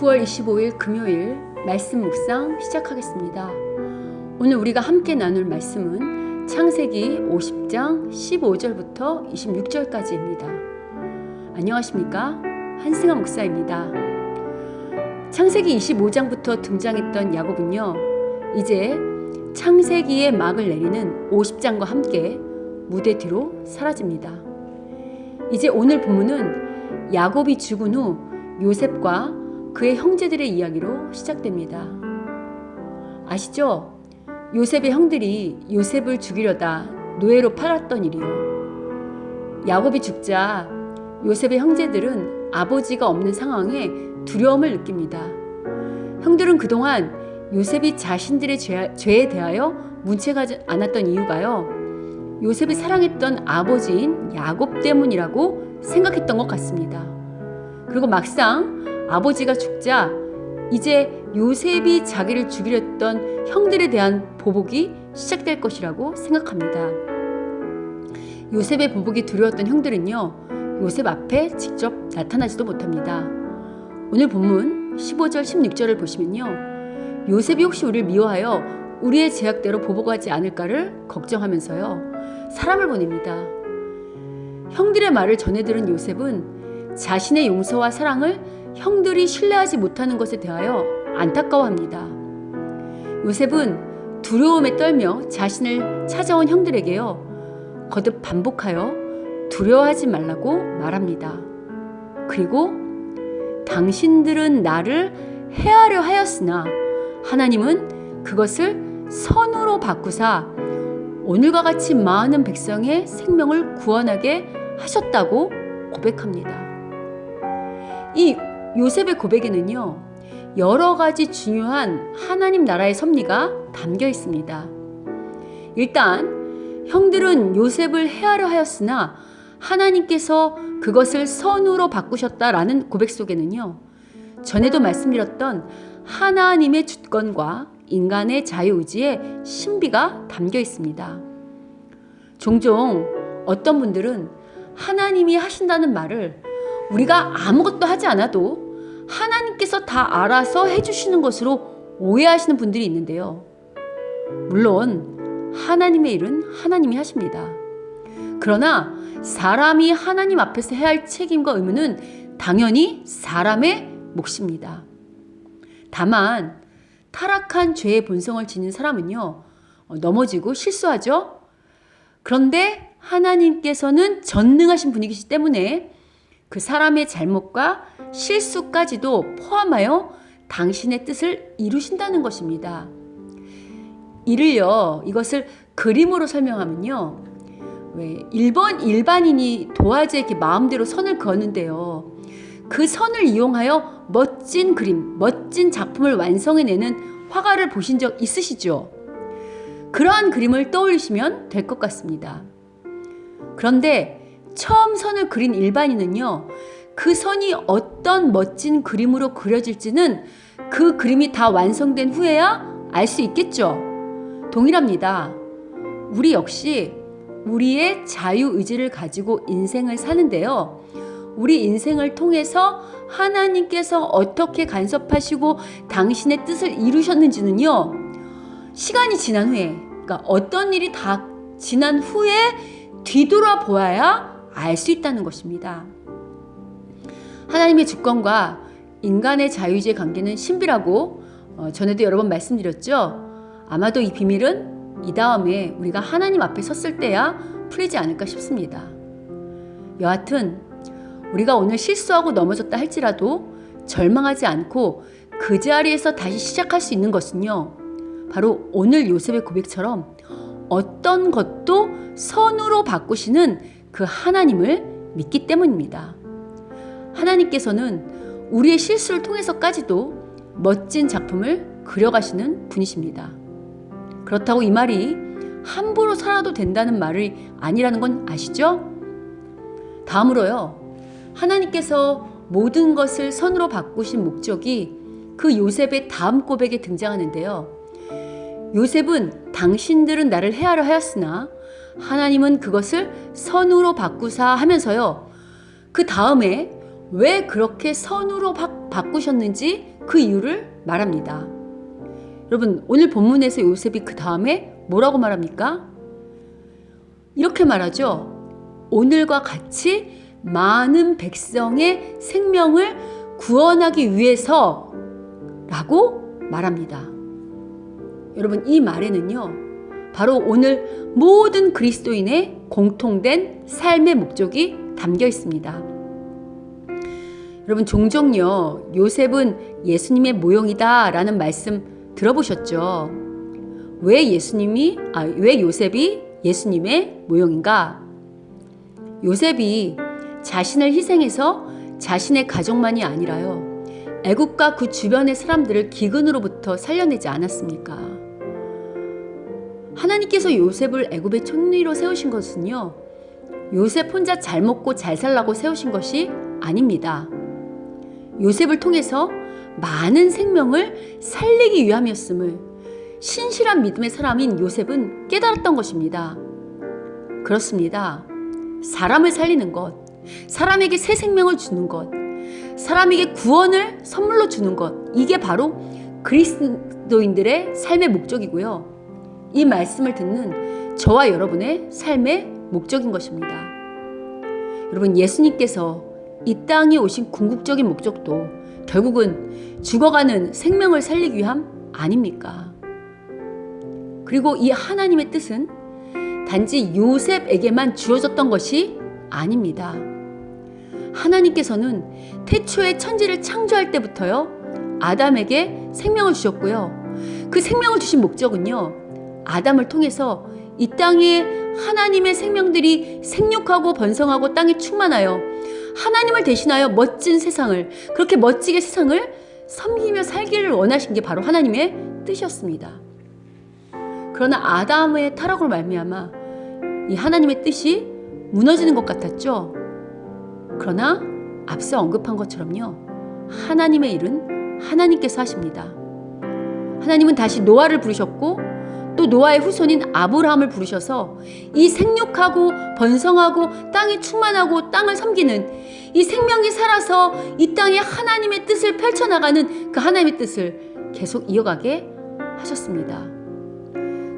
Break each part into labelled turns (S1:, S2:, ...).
S1: 9월 25일 금요일 말씀 묵상 시작하겠습니다. 오늘 우리가 함께 나눌 말씀은 창세기 50장 15절부터 26절까지입니다. 안녕하십니까? 한승아 목사입니다. 창세기 25장부터 등장했던 야곱은요, 이제 창세기의 막을 내리는 50장과 함께 무대 뒤로 사라집니다. 이제 오늘 본문은 야곱이 죽은 후 요셉과 그의 형제들의 이야기로 시작됩니다. 아시죠? 요셉의 형들이 요셉을 죽이려다 노예로 팔았던 일이요. 야곱이 죽자 요셉의 형제들은 아버지가 없는 상황에 두려움을 느낍니다. 형들은 그동안 요셉이 자신들의 죄에 대하여 문책하지 않았던 이유가요, 요셉이 사랑했던 아버지인 야곱 때문이라고 생각했던 것 같습니다. 그리고 막상 아버지가 죽자 이제 요셉이 자기를 죽이려 했던 형들에 대한 보복이 시작될 것이라고 생각합니다. 요셉의 보복이 두려웠던 형들은요, 요셉 앞에 직접 나타나지도 못합니다. 오늘 본문 15절 16절을 보시면요, 요셉이 혹시 우리를 미워하여 우리의 제약대로 보복하지 않을까를 걱정하면서요, 사람을 보냅니다. 형들의 말을 전해 들은 요셉은 자신의 용서와 사랑을 형들이 신뢰하지 못하는 것에 대하여 안타까워합니다. 요셉은 두려움에 떨며 자신을 찾아온 형들에게요, 거듭 반복하여 두려워하지 말라고 말합니다. 그리고 당신들은 나를 해하려 하였으나 하나님은 그것을 선으로 바꾸사 오늘과 같이 많은 백성의 생명을 구원하게 하셨다고 고백합니다. 이 요셉의 고백에는요, 여러 가지 중요한 하나님 나라의 섭리가 담겨 있습니다. 일단 형들은 요셉을 해하려 하였으나 하나님께서 그것을 선으로 바꾸셨다라는 고백 속에는요, 전에도 말씀드렸던 하나님의 주권과 인간의 자유의지의 신비가 담겨 있습니다. 종종 어떤 분들은 하나님이 하신다는 말을 우리가 아무것도 하지 않아도 하나님께서 다 알아서 해주시는 것으로 오해하시는 분들이 있는데요. 물론 하나님의 일은 하나님이 하십니다. 그러나 사람이 하나님 앞에서 해야 할 책임과 의무는 당연히 사람의 몫입니다. 다만 타락한 죄의 본성을 지닌 사람은요, 넘어지고 실수하죠. 그런데 하나님께서는 전능하신 분이시기 때문에 그 사람의 잘못과 실수까지도 포함하여 당신의 뜻을 이루신다는 것입니다. 이것을 그림으로 설명하면요, 일반인이 도화지에 이렇게 마음대로 선을 그었는데요, 그 선을 이용하여 멋진 그림, 멋진 작품을 완성해내는 화가를 보신 적 있으시죠? 그러한 그림을 떠올리시면 될 것 같습니다. 그런데 처음 선을 그린 일반인은요, 그 선이 어떤 멋진 그림으로 그려질지는 그 그림이 다 완성된 후에야 알 수 있겠죠. 동일합니다. 우리 역시 우리의 자유의지를 가지고 인생을 사는데요, 우리 인생을 통해서 하나님께서 어떻게 간섭하시고 당신의 뜻을 이루셨는지는요, 시간이 지난 후에, 그러니까 어떤 일이 다 지난 후에 뒤돌아보아야 알 수 있다는 것입니다. 하나님의 주권과 인간의 자유의지의 관계는 신비라고 전에도 여러 번 말씀드렸죠. 아마도 이 비밀은 이 다음에 우리가 하나님 앞에 섰을 때야 풀리지 않을까 싶습니다. 여하튼 우리가 오늘 실수하고 넘어졌다 할지라도 절망하지 않고 그 자리에서 다시 시작할 수 있는 것은요, 바로 오늘 요셉의 고백처럼 어떤 것도 선으로 바꾸시는 그 하나님을 믿기 때문입니다. 하나님께서는 우리의 실수를 통해서까지도 멋진 작품을 그려가시는 분이십니다. 그렇다고 이 말이 함부로 살아도 된다는 말이 아니라는 건 아시죠? 다음으로요, 하나님께서 모든 것을 선으로 바꾸신 목적이 그 요셉의 다음 고백에 등장하는데요. 요셉은 당신들은 나를 해하려 하였으나 하나님은 그것을 선으로 바꾸사 하면서요, 그 다음에 왜 그렇게 선으로 바꾸셨는지 그 이유를 말합니다. 여러분, 오늘 본문에서 요셉이 그 다음에 뭐라고 말합니까? 이렇게 말하죠. 오늘과 같이 많은 백성의 생명을 구원하기 위해서 라고 말합니다. 여러분, 이 말에는요, 바로 오늘 모든 그리스도인의 공통된 삶의 목적이 담겨 있습니다. 여러분, 종종요, 요셉은 예수님의 모형이다 라는 말씀 들어보셨죠? 왜 요셉이 예수님의 모형인가? 요셉이 자신을 희생해서 자신의 가족만이 아니라요, 애굽과 그 주변의 사람들을 기근으로부터 살려내지 않았습니까? 하나님께서 요셉을 애굽의 총리로 세우신 것은요, 요셉 혼자 잘 먹고 잘 살라고 세우신 것이 아닙니다. 요셉을 통해서 많은 생명을 살리기 위함이었음을 신실한 믿음의 사람인 요셉은 깨달았던 것입니다. 그렇습니다. 사람을 살리는 것, 사람에게 새 생명을 주는 것, 사람에게 구원을 선물로 주는 것, 이게 바로 그리스도인들의 삶의 목적이고요. 이 말씀을 듣는 저와 여러분의 삶의 목적인 것입니다. 여러분, 예수님께서 이 땅에 오신 궁극적인 목적도 결국은 죽어가는 생명을 살리기 위함 아닙니까? 그리고 이 하나님의 뜻은 단지 요셉에게만 주어졌던 것이 아닙니다. 하나님께서는 태초에 천지를 창조할 때부터요, 아담에게 생명을 주셨고요. 그 생명을 주신 목적은요, 아담을 통해서 이 땅에 하나님의 생명들이 생육하고 번성하고 땅에 충만하여 하나님을 대신하여 멋진 세상을, 그렇게 멋지게 세상을 섬기며 살기를 원하신 게 바로 하나님의 뜻이었습니다. 그러나 아담의 타락으로 말미암아 이 하나님의 뜻이 무너지는 것 같았죠. 그러나 앞서 언급한 것처럼요, 하나님의 일은 하나님께서 하십니다. 하나님은 다시 노아를 부르셨고 또 노아의 후손인 아브라함을 부르셔서 이 생육하고 번성하고 땅이 충만하고 땅을 섬기는 이 생명이 살아서 이 땅에 하나님의 뜻을 펼쳐나가는 그 하나님의 뜻을 계속 이어가게 하셨습니다.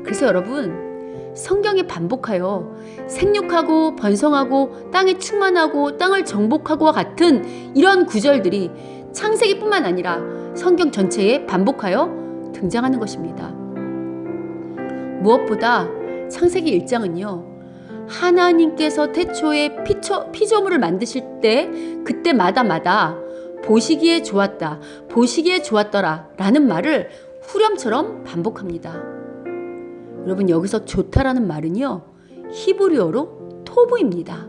S1: 그래서 여러분, 성경에 반복하여 생육하고 번성하고 땅에 충만하고 땅을 정복하고와 같은 이런 구절들이 창세기뿐만 아니라 성경 전체에 반복하여 등장하는 것입니다. 무엇보다 창세기 1장은요, 하나님께서 태초에 피조물을 만드실 때 그때마다 보시기에 좋았다, 보시기에 좋았더라 라는 말을 후렴처럼 반복합니다. 여러분, 여기서 좋다라는 말은요, 히브리어로 토부입니다.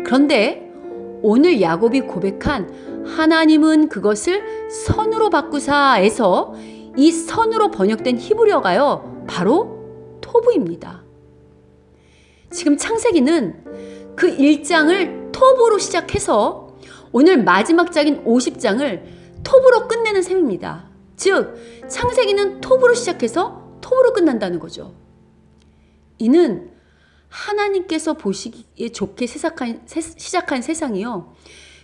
S1: 그런데 오늘 야곱이 고백한 하나님은 그것을 선으로 바꾸사에서 이 선으로 번역된 히브리어가요, 바로 토부입니다. 지금 창세기는 그 1장을 토부로 시작해서 오늘 마지막 장인 50장을 토부로 끝내는 셈입니다. 즉, 창세기는 토부로 시작해서 토부로 끝난다는 거죠. 이는 하나님께서 보시기에 좋게 시작한 세상이요,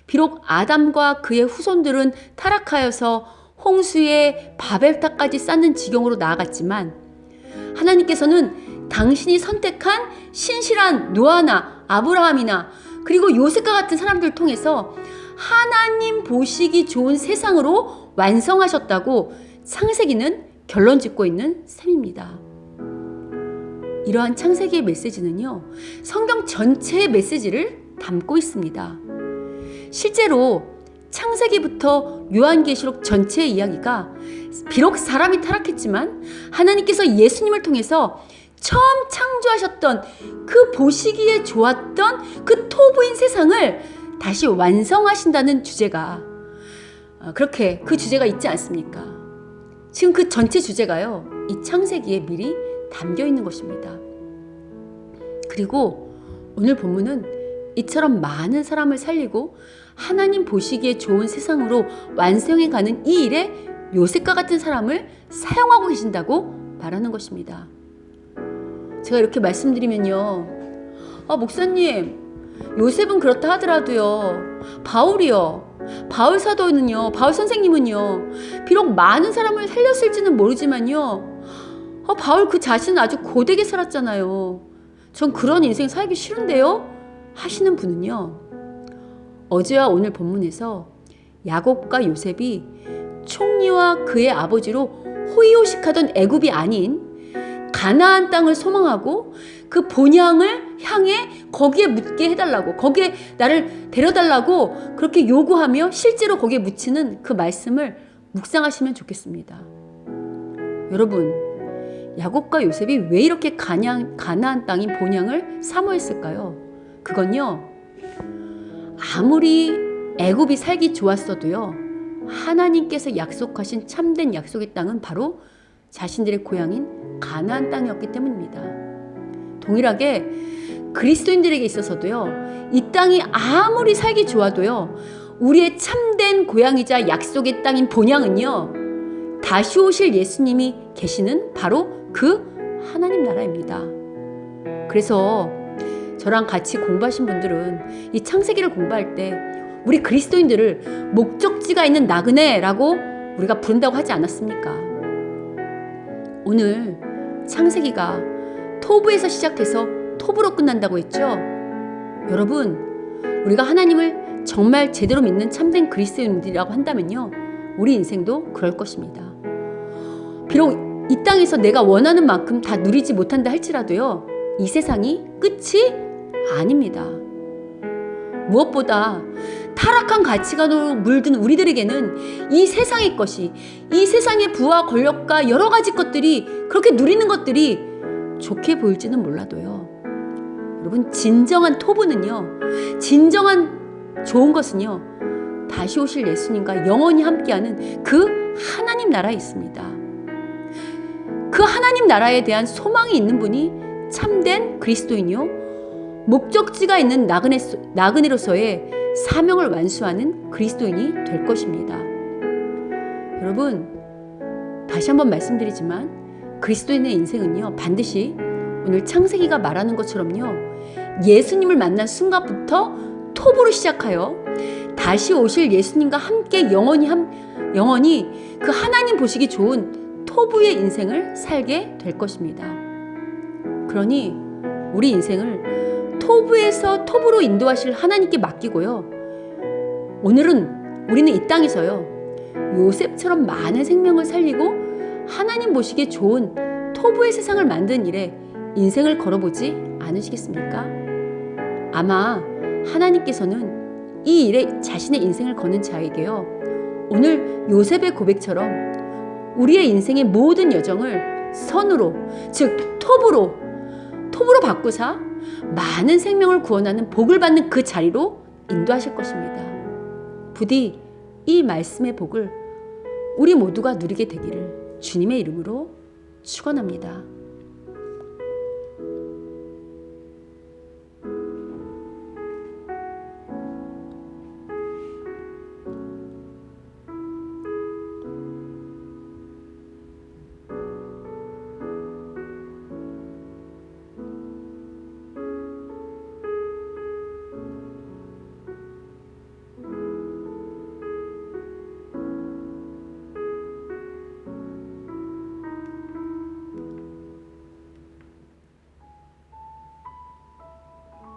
S1: 비록 아담과 그의 후손들은 타락하여서 홍수에 바벨탑까지 쌓는 지경으로 나아갔지만 하나님께서는 당신이 선택한 신실한 노아나 아브라함이나 그리고 요셉과 같은 사람들을 통해서 하나님 보시기 좋은 세상으로 완성하셨다고 창세기는 결론 짓고 있는 셈입니다. 이러한 창세기의 메시지는요, 성경 전체의 메시지를 담고 있습니다. 실제로 창세기부터 요한계시록 전체의 이야기가 비록 사람이 타락했지만 하나님께서 예수님을 통해서 처음 창조하셨던 그 보시기에 좋았던 그 토부인 세상을 다시 완성하신다는 주제가, 그렇게 그 주제가 있지 않습니까? 지금 그 전체 주제가요, 이 창세기에 미리 담겨 있는 것입니다. 그리고 오늘 본문은 이처럼 많은 사람을 살리고 하나님 보시기에 좋은 세상으로 완성해가는 이 일에 요셉과 같은 사람을 사용하고 계신다고 말하는 것입니다. 제가 이렇게 말씀드리면요, 목사님, 요셉은 그렇다 하더라도요, 바울이요, 바울 사도는요, 바울 선생님은요, 비록 많은 사람을 살렸을지는 모르지만요, 바울 그 자신은 아주 고되게 살았잖아요. 전 그런 인생 살기 싫은데요? 하시는 분은요, 어제와 오늘 본문에서 야곱과 요셉이 총리와 그의 아버지로 호의호식하던 애굽이 아닌 가나안 땅을 소망하고 그 본향을 향해 거기에 묻게 해달라고, 거기에 나를 데려달라고 그렇게 요구하며 실제로 거기에 묻히는 그 말씀을 묵상하시면 좋겠습니다. 여러분, 야곱과 요셉이 왜 이렇게 가나안 땅인 본향을 사모했을까요? 그건요, 아무리 애굽이 살기 좋았어도요, 하나님께서 약속하신 참된 약속의 땅은 바로 자신들의 고향인 가나안 땅이었기 때문입니다. 동일하게 그리스도인들에게 있어서도요, 이 땅이 아무리 살기 좋아도요, 우리의 참된 고향이자 약속의 땅인 본향은요, 다시 오실 예수님이 계시는 바로 그 하나님 나라입니다. 그래서 저랑 같이 공부하신 분들은 이 창세기를 공부할 때 우리 그리스도인들을 목적지가 있는 나그네라고 우리가 부른다고 하지 않았습니까? 오늘 창세기가 토부에서 시작해서 톱으로 끝난다고 했죠? 여러분, 우리가 하나님을 정말 제대로 믿는 참된 그리스도인들이라고 한다면요, 우리 인생도 그럴 것입니다. 비록 이 땅에서 내가 원하는 만큼 다 누리지 못한다 할지라도요, 이 세상이 끝이 아닙니다. 무엇보다 타락한 가치관으로 물든 우리들에게는 이 세상의 것이, 이 세상의 부와 권력과 여러 가지 것들이, 그렇게 누리는 것들이 좋게 보일지는 몰라도요, 여러분, 진정한 토부는요, 진정한 좋은 것은요, 다시 오실 예수님과 영원히 함께하는 그 하나님 나라에 있습니다. 그 하나님 나라에 대한 소망이 있는 분이 참된 그리스도인이요, 목적지가 있는 나그네로서의 사명을 완수하는 그리스도인이 될 것입니다. 여러분, 다시 한번 말씀드리지만 그리스도인의 인생은요, 반드시 오늘 창세기가 말하는 것처럼요, 예수님을 만난 순간부터 톱으로 시작하여 다시 오실 예수님과 함께 영원히 그 하나님 보시기 좋은 토부의 인생을 살게 될 것입니다. 그러니 우리 인생을 토부에서 톱으로 인도하실 하나님께 맡기고요, 오늘은 우리는 이 땅에서요, 요셉처럼 많은 생명을 살리고 하나님 보시기에 좋은 토부의 세상을 만드는 일에 인생을 걸어보지 않으시겠습니까? 아마 하나님께서는 이 일에 자신의 인생을 거는 자에게요, 오늘 요셉의 고백처럼 우리의 인생의 모든 여정을 선으로, 즉 톱으로 바꾸사 많은 생명을 구원하는 복을 받는 그 자리로 인도하실 것입니다. 부디 이 말씀의 복을 우리 모두가 누리게 되기를 주님의 이름으로 축원합니다.